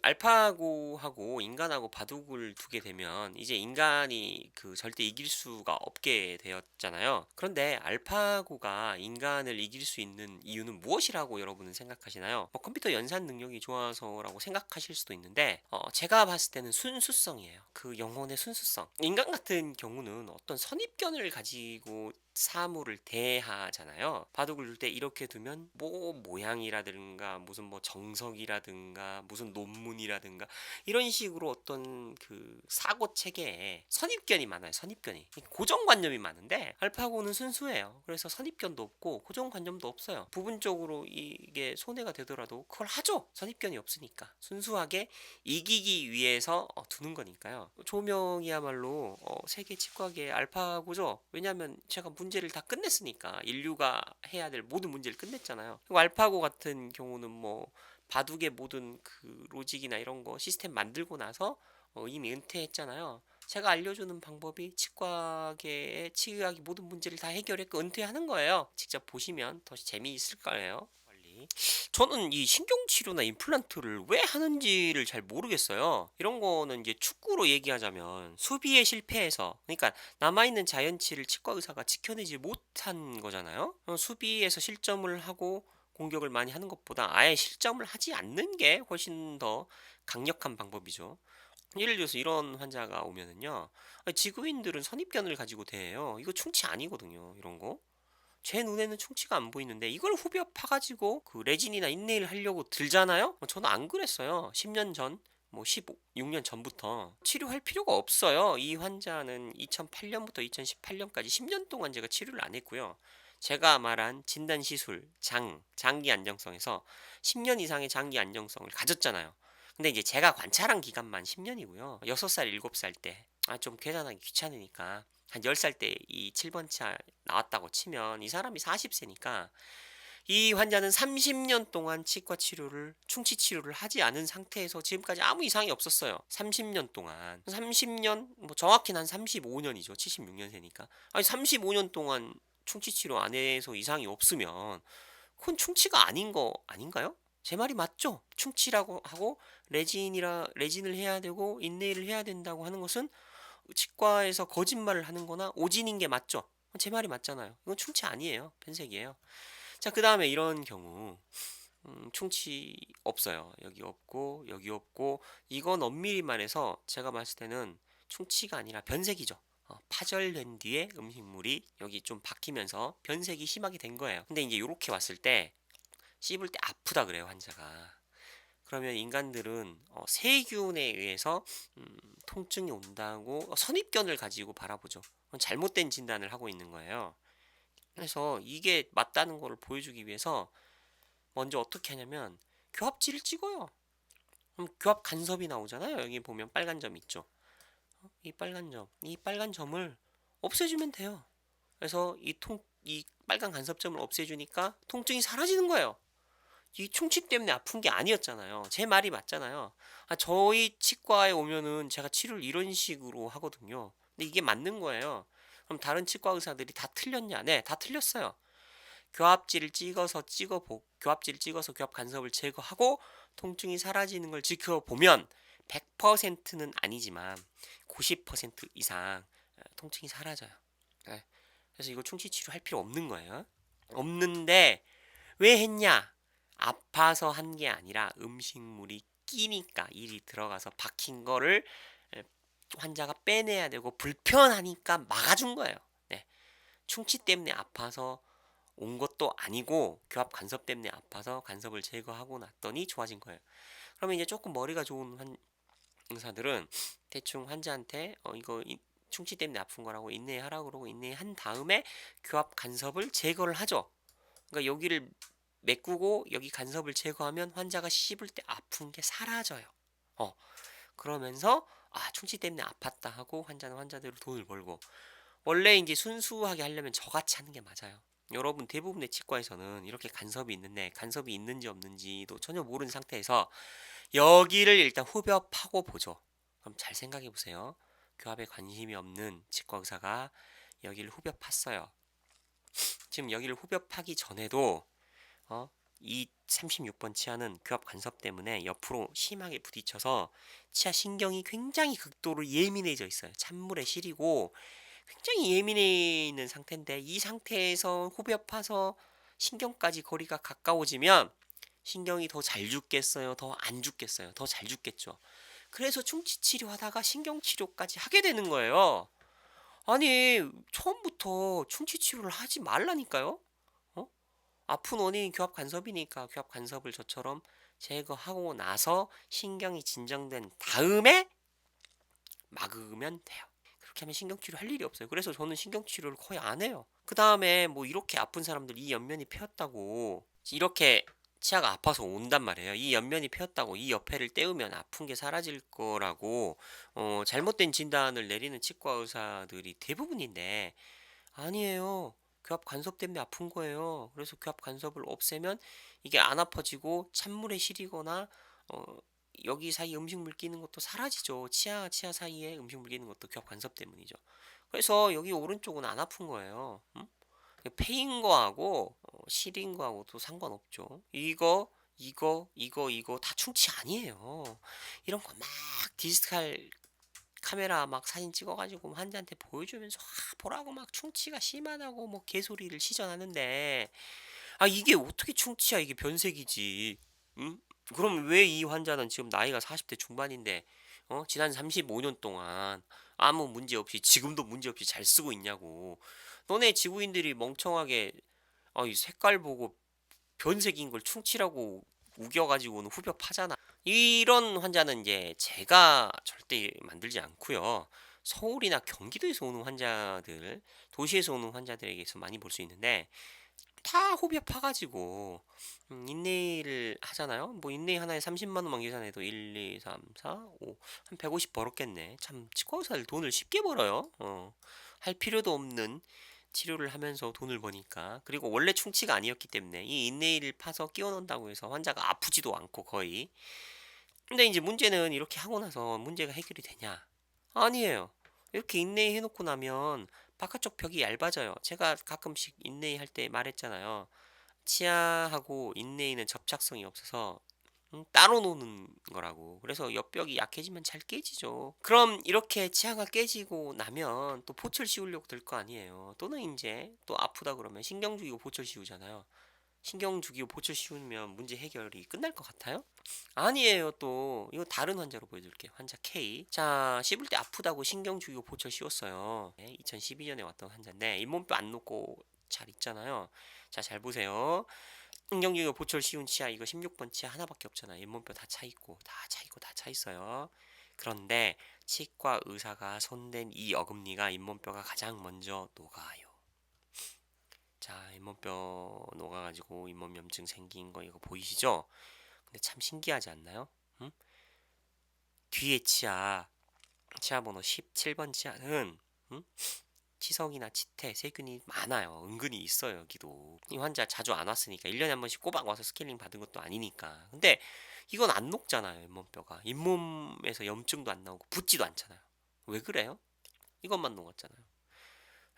알파고하고 인간하고 바둑을 두게 되면 이제 인간이 절대 이길 수가 없게 되었잖아요. 그런데 알파고가 인간을 이길 수 있는 이유는 무엇이라고 여러분은 생각하시나요? 컴퓨터 연산 능력이 좋아서라고 생각하실 수도 있는데, 제가 봤을 때는 순수성이에요. 그 영혼의 순수성. 인간 같은 경우는 어떤 선입견을 가지고 사물을 대하잖아요. 바둑을 둘 때 이렇게 두면 뭐 모양이라든가 무슨 뭐 정석이라든가 무슨 논문이라든가 이런 식으로 어떤 사고 체계에 선입견이 많아요. 선입견이 고정관념이 많은데 알파고는 순수해요. 그래서 선입견도 없고 고정관념도 없어요. 부분적으로 이게 손해가 되더라도 그걸 하죠. 선입견이 없으니까 순수하게 이기기 위해서 두는 거니까요. 조명이야말로 세계 치과계의 알파고죠. 왜냐하면 제가 문제를 다 끝냈으니까 인류가 해야 될 모든 문제를 끝냈잖아요. 그리고 알파고 같은 경우는 뭐 바둑의 모든 로직이나 이런 거 시스템 만들고 나서 이미 은퇴했잖아요. 제가 알려주는 방법이 치과계의 치의학의 모든 문제를 다 해결했고 은퇴하는 거예요. 직접 보시면 더 재미있을 거예요. 원리. 저는 이 신경치료나 임플란트를 왜 하는지를 잘 모르겠어요. 이런 거는 이제 축구로 얘기하자면 수비에 실패해서, 그러니까 남아있는 자연치를 치과 의사가 지켜내지 못한 거잖아요. 수비에서 실점을 하고 공격을 많이 하는 것보다 아예 실점을 하지 않는 게 훨씬 더 강력한 방법이죠. 예를 들어서 이런 환자가 오면은요, 지구인들은 선입견을 가지고 대해요. 이거 충치 아니거든요, 이런 거. 제 눈에는 충치가 안 보이는데 이걸 후벼 파가지고 레진이나 인네일 하려고 들잖아요? 저는 안 그랬어요. 10년 전, 뭐 16년 전부터 치료할 필요가 없어요. 이 환자는 2008년부터 2018년까지 10년 동안 제가 치료를 안 했고요. 제가 말한 진단 시술, 장기 안정성에서 10년 이상의 장기 안정성을 가졌잖아요. 근데 이제 제가 관찰한 기간만 10년이고요. 6살, 7살 때, 좀 계산하기 귀찮으니까 한 10살 때 이 7번 차 나왔다고 치면 이 사람이 40세니까 이 환자는 30년 동안 치과 치료를, 충치 치료를 하지 않은 상태에서 지금까지 아무 이상이 없었어요. 30년 동안. 30년, 뭐 정확히는 한 35년이죠. 76년생이니까. 아니, 35년 동안 충치 치료 안 해서 이상이 없으면 그건 충치가 아닌 거 아닌가요? 제 말이 맞죠? 충치라고 하고 레진을 해야 되고 인내를 해야 된다고 하는 것은 치과에서 거짓말을 하는 거나 오진인 게 맞죠? 제 말이 맞잖아요. 이건 충치 아니에요. 변색이에요. 자, 그 다음에 이런 경우, 충치 없어요. 여기 없고, 여기 없고, 이건 엄밀히 말해서 제가 봤을 때는 충치가 아니라 변색이죠. 파절된 뒤에 음식물이 여기 좀 박히면서 변색이 심하게 된 거예요. 근데 이제 이렇게 왔을 때 씹을 때 아프다 그래요, 환자가. 그러면 인간들은 세균에 의해서 통증이 온다고 선입견을 가지고 바라보죠. 그건 잘못된 진단을 하고 있는 거예요. 그래서 이게 맞다는 걸 보여주기 위해서 먼저 어떻게 하냐면 교합지를 찍어요. 그럼 교합 간섭이 나오잖아요. 여기 보면 빨간 점 있죠. 이 빨간 점을 없애주면 돼요. 그래서 이 빨간 간섭점을 없애주니까 통증이 사라지는 거예요. 이 충치 때문에 아픈 게 아니었잖아요. 제 말이 맞잖아요. 저희 치과에 오면은 제가 치료를 이런 식으로 하거든요. 근데 이게 맞는 거예요. 그럼 다른 치과 의사들이 다 틀렸냐? 네, 다 틀렸어요. 교합지를 찍어서 교합 간섭을 제거하고 통증이 사라지는 걸 지켜보면 100%는 아니지만 90% 이상 통증이 사라져요. 네. 그래서 이거 충치 치료할 필요 없는 거예요. 없는데 왜 했냐? 아파서 한 게 아니라 음식물이 끼니까 일이 들어가서 박힌 거를 환자가 빼내야 되고 불편하니까 막아준 거예요. 네. 충치 때문에 아파서 온 것도 아니고 교합 간섭 때문에 아파서 간섭을 제거하고 났더니 좋아진 거예요. 그러면 이제 조금 머리가 좋은 의사들은 대충 환자한테 이거 충치 때문에 아픈 거라고 인내하라고 그러고 인내한 다음에 교합 간섭을 제거를 하죠. 그러니까 여기를 메꾸고 여기 간섭을 제거하면 환자가 씹을 때 아픈 게 사라져요. 그러면서 충치 때문에 아팠다 하고 환자는 환자대로 돈을 벌고 원래 이제 순수하게 하려면 저같이 하는 게 맞아요. 여러분 대부분의 치과에서는 이렇게 간섭이 있는데 간섭이 있는지 없는지도 전혀 모르는 상태에서 여기를 일단 후벼 파고 보죠. 그럼 잘 생각해 보세요. 교합에 관심이 없는 치과 의사가 여기를 후벼 팠어요. 지금 여기를 후벼 파기 전에도 이 36번 치아는 교합 간섭 때문에 옆으로 심하게 부딪혀서 치아 신경이 굉장히 극도로 예민해져 있어요. 찬물에 시리고 굉장히 예민해 있는 상태인데 이 상태에서 후벼파서 신경까지 거리가 가까워지면 신경이 더 잘 죽겠어요? 더 안 죽겠어요? 더 잘 죽겠죠. 그래서 충치 치료하다가 신경 치료까지 하게 되는 거예요. 아니, 처음부터 충치 치료를 하지 말라니까요? 어? 아픈 원인이 교합 간섭이니까 교합 간섭을 저처럼 제거하고 나서 신경이 진정된 다음에 막으면 돼요. 그렇게 하면 신경치료 할 일이 없어요. 그래서 저는 신경치료를 거의 안 해요. 그 다음에 뭐 이렇게 아픈 사람들 이 옆면이 펴었다고 이렇게 치아가 아파서 온단 말이에요. 이 옆면이 펴었다고 이 옆에를 떼우면 아픈 게 사라질 거라고 잘못된 진단을 내리는 치과 의사들이 대부분인데 아니에요. 교합 간섭 때문에 아픈 거예요. 그래서 교합 간섭을 없애면 이게 안 아파지고 찬물에 시리거나 어, 여기 사이에 음식물 끼는 것도 사라지죠. 치아와 치아 사이에 음식물 끼는 것도 교합 간섭 때문이죠. 그래서 여기 오른쪽은 안 아픈 거예요. 패인 거하고 시린 거하고도 상관없죠. 이거 다 충치 아니에요. 이런 거 막 디지털 카메라 막 사진 찍어가지고 환자한테 보여주면서 보라고 막 충치가 심하다고 뭐 개소리를 시전하는데 이게 어떻게 충치야 이게 변색이지. 응? 그럼 왜 이 환자는 지금 나이가 40대 중반인데 지난 35년 동안 아무 문제 없이 지금도 문제 없이 잘 쓰고 있냐고. 너네 지구인들이 멍청하게 이 색깔 보고 변색인 걸 충치라고 우겨가지고는 후벼 파잖아. 이런 환자는 이제 제가 절대 만들지 않고요. 서울이나 경기도에서 오는 환자들, 도시에서 오는 환자들에게서 많이 볼 수 있는데 다 후벼 파가지고 인네이를 하잖아요. 뭐 인네이 하나에 30만 원만 계산해도 1, 2, 3, 4, 5, 한 150 벌었겠네. 참 치과 의사들 돈을 쉽게 벌어요. 할 필요도 없는 치료를 하면서 돈을 버니까. 그리고 원래 충치가 아니었기 때문에 이 인네이를 파서 끼워 넣는다고 해서 환자가 아프지도 않고 거의. 근데 이제 문제는 이렇게 하고 나서 문제가 해결이 되냐? 아니에요. 이렇게 인네이 해놓고 나면 바깥쪽 벽이 얇아져요. 제가 가끔씩 인네이 할 때 말했잖아요. 치아하고 인네이는 접착성이 없어서 따로 노는 거라고. 그래서 옆벽이 약해지면 잘 깨지죠. 그럼 이렇게 치아가 깨지고 나면 또 보철 씌우려고 들 거 아니에요. 또는 이제 또 아프다 그러면 신경 주기고 보철 씌우잖아요. 신경 주기고 보철 씌우면 문제 해결이 끝날 것 같아요? 아니에요. 또 이거 다른 환자로 보여드릴게요. 환자 K. 자, 씹을 때 아프다고 신경 주기고 보철 씌웠어요. 2012년에 왔던 환자인데 잇몸뼈 안 놓고 잘 있잖아요. 자, 잘 보세요. 신경 주기고 보철 씌운 치아 이거 16번 치아 하나밖에 없잖아요. 잇몸뼈 다 차 있고 다 차 있어요. 그런데 치과 의사가 손댄 이 어금니가 잇몸뼈가 가장 먼저 녹아요. 자, 잇몸뼈 녹아가지고 잇몸염증 생긴 거 이거 보이시죠? 근데 참 신기하지 않나요? 응? 뒤에 치아 번호 17번 치아는 치석이나 치태, 세균이 많아요. 은근히 있어요, 여기도. 이 환자 자주 안 왔으니까 1년에 한 번씩 꼬박 와서 스케일링 받은 것도 아니니까. 근데 이건 안 녹잖아요, 잇몸뼈가. 잇몸에서 염증도 안 나오고 붓지도 않잖아요. 왜 그래요? 이것만 녹았잖아요.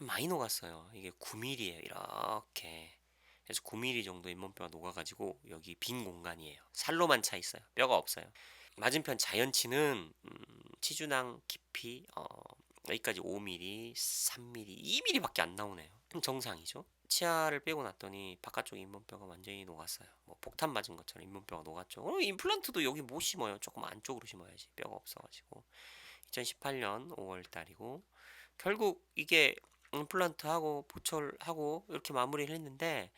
많이 녹았어요. 이게 9mm예요, 이렇게. 그래서 9mm 정도 잇몸뼈가 녹아가지고 여기 빈 공간이에요. 살로만 차 있어요. 뼈가 없어요. 맞은편 자연치는 치주낭 깊이 여기까지 5mm, 3mm, 2mm밖에 안 나오네요. 정상이죠. 치아를 빼고 났더니 바깥쪽 잇몸뼈가 완전히 녹았어요. 뭐 폭탄 맞은 것처럼 잇몸뼈가 녹았죠. 임플란트도 여기 못 심어요. 조금 안쪽으로 심어야지. 뼈가 없어가지고. 2018년 5월 달이고 결국 이게 임플란트 하고 보철하고 이렇게 마무리를 했는데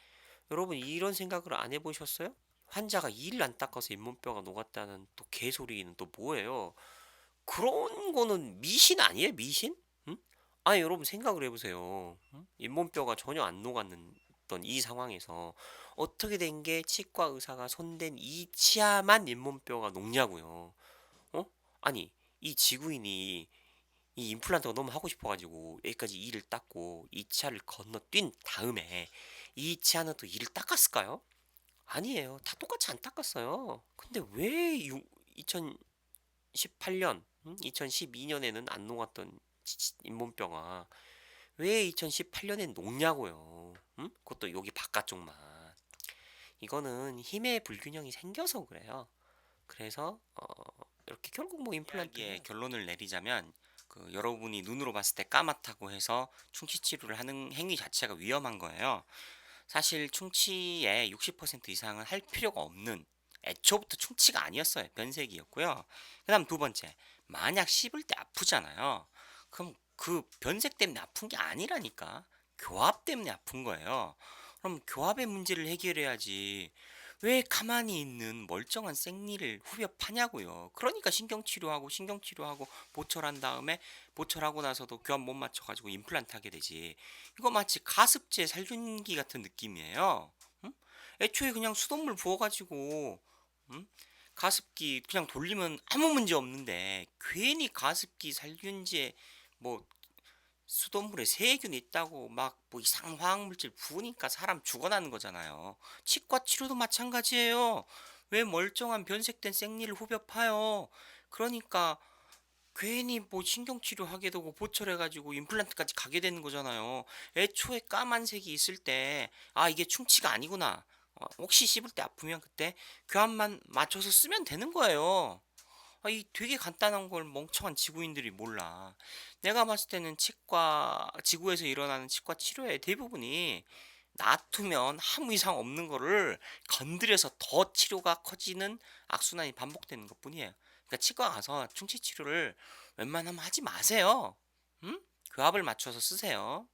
여러분 이런 생각을 안 해보셨어요? 환자가 이를 안 닦아서 잇몸뼈가 녹았다는 또 개소리는 또 뭐예요? 그런 거는 미신 아니에요? 미신? 응? 아니 여러분 생각을 해보세요. 응? 잇몸뼈가 전혀 안 녹았던 이 상황에서 어떻게 된 게 치과 의사가 손댄 이 치아만 잇몸뼈가 녹냐고요. 어? 아니 이 지구인이 이 임플란트가 너무 하고 싶어가지고 여기까지 이를 닦고 이 치아를 건너뛴 다음에 이 치아는 또 이를 닦았을까요? 아니에요. 다 똑같이 안 닦았어요. 근데 왜 2018년, 2012년에는 안 녹았던 잇몸뼈가 왜 2018년엔 녹냐고요. 응? 그것도 여기 바깥쪽만. 이거는 힘의 불균형이 생겨서 그래요. 그래서 이렇게 결국 뭐 임플란트의 결론을 내리자면 여러분이 눈으로 봤을 때 까맣다고 해서 충치 치료를 하는 행위 자체가 위험한 거예요. 사실 충치의 60% 이상은 할 필요가 없는 애초부터 충치가 아니었어요. 변색이었고요. 그다음 두 번째, 만약 씹을 때 아프잖아요. 그럼 그 변색 때문에 아픈 게 아니라니까. 교합 때문에 아픈 거예요. 그럼 교합의 문제를 해결해야지. 왜 가만히 있는 멀쩡한 생리를 후벼 파냐고요. 그러니까 신경치료하고 보철한 다음에 보철하고 나서도 교합 못 맞춰가지고 임플란트 하게 되지. 이거 마치 가습제 살균기 같은 느낌이에요. 응? 애초에 그냥 수돗물 부어가지고 응? 가습기 그냥 돌리면 아무 문제 없는데 괜히 가습기 살균제 뭐 수돗물에 세균 있다고 막 뭐 이상한 화학물질 부으니까 사람 죽어나는 거잖아요. 치과 치료도 마찬가지예요. 왜 멀쩡한 변색된 생리를 후벼 파요? 그러니까 괜히 뭐 신경치료 하게 되고 보철해가지고 임플란트까지 가게 되는 거잖아요. 애초에 까만색이 있을 때, 아, 이게 충치가 아니구나. 혹시 씹을 때 아프면 그때 교환만 맞춰서 쓰면 되는 거예요. 이 되게 간단한 걸 멍청한 지구인들이 몰라. 내가 봤을 때는 지구에서 일어나는 치과 치료의 대부분이 놔두면 아무 이상 없는 거를 건드려서 더 치료가 커지는 악순환이 반복되는 것 뿐이에요. 그러니까 치과 가서 충치 치료를 웬만하면 하지 마세요. 응? 교합을 맞춰서 쓰세요.